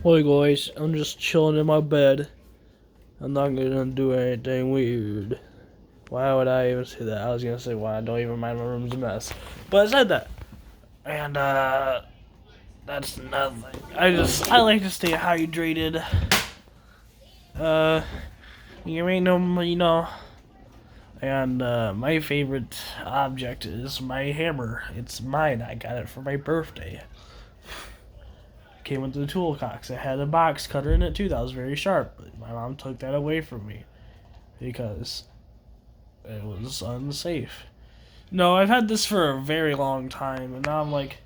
Hey guys, I'm just chilling in my bed. I'm not gonna do anything weird. Why would I even say that? I was gonna say why I don't even mind my room's a mess. But I said that. And that's nothing. I like to stay hydrated. Uh you ain't no. And my favorite object is my hammer. It's mine. I got it for my birthday. Came with the tool box. It had a box cutter in it too. That was very sharp. But my mom took that away from me because it was unsafe. No, I've had this for a very long time, and now I'm like,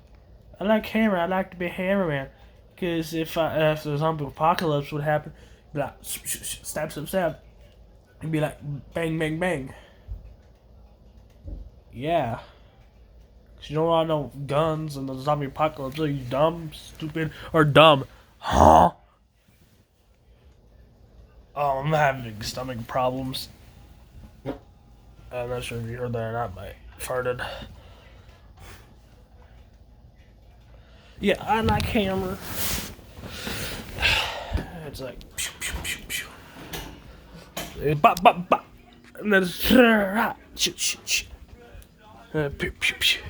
I like hammer. I like to be a hammerman, because if the zombie apocalypse would happen, be like stab, stab, stab, and be like bang, bang, bang. Yeah, 'cause you don't want no guns in the zombie apocalypse. Are you dumb, stupid, or dumb? Huh? Oh, I'm having stomach problems. I'm not sure if you heard that or not, but I farted. Yeah, I like hammer. It's like, pew, pew, pew, pew. Bop, bop, bop. And then it's, shoot, shoot, shoot. Pew, pew, pew.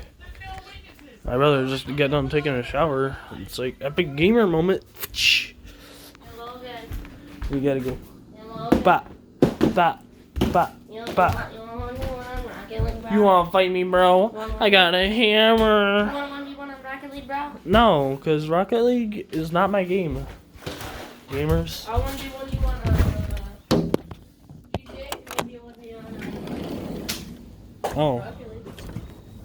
I'd rather just get done taking a shower. It's like epic gamer moment. We gotta go. Bop, bop, bop, bop. You wanna fight me, bro? I got a hammer. You want a Rocket League, bro? No, because Rocket League is not my game. Gamers. I want you want Oh. Rocket League.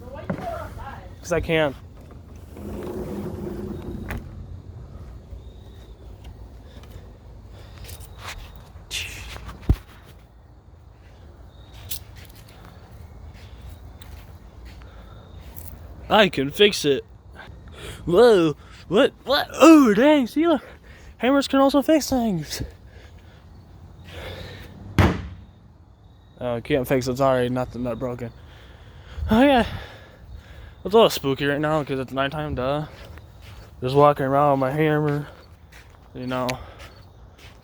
But why you go outside? Because I can't. I can fix it. Whoa. What? What? Oh, dang. See, look. Hammers can also fix things. Oh, I can't fix it. Sorry, nothing that broken. Oh, yeah. It's a little spooky right now because it's nighttime, duh. Just walking around with my hammer. You know.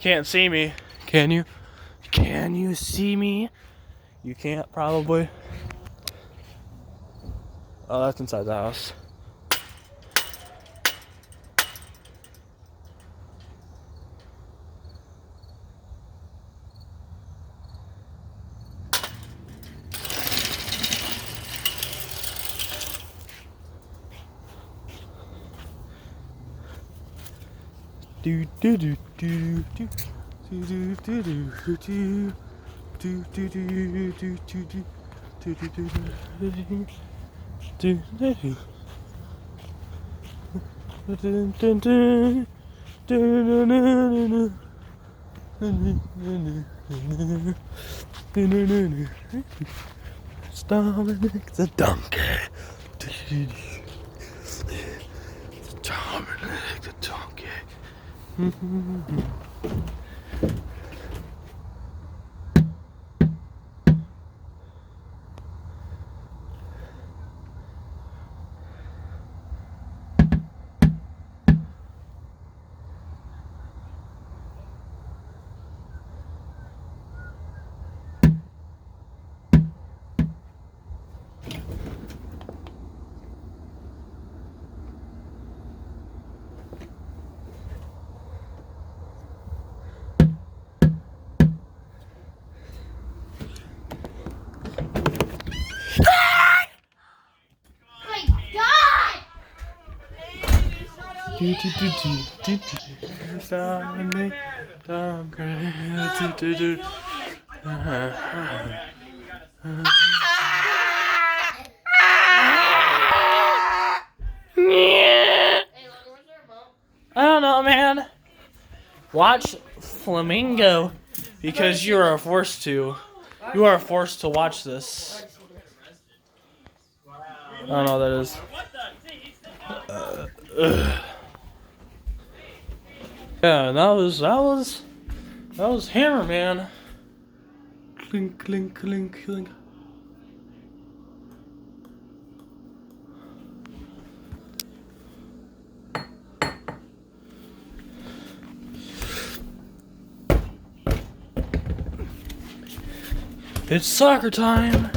Can't see me. Can you? Can you see me? You can't, probably. Oh, that's inside the house. Do do do do do do do do do do do do do do it's Dominic the donkey. It's Dominic the donkey. I don't know, man. Watch Flamingo because you are forced to. You are forced to watch this. I don't know what that is. Yeah, that was Hammer Man. Clink, clink, clink, clink. It's soccer time.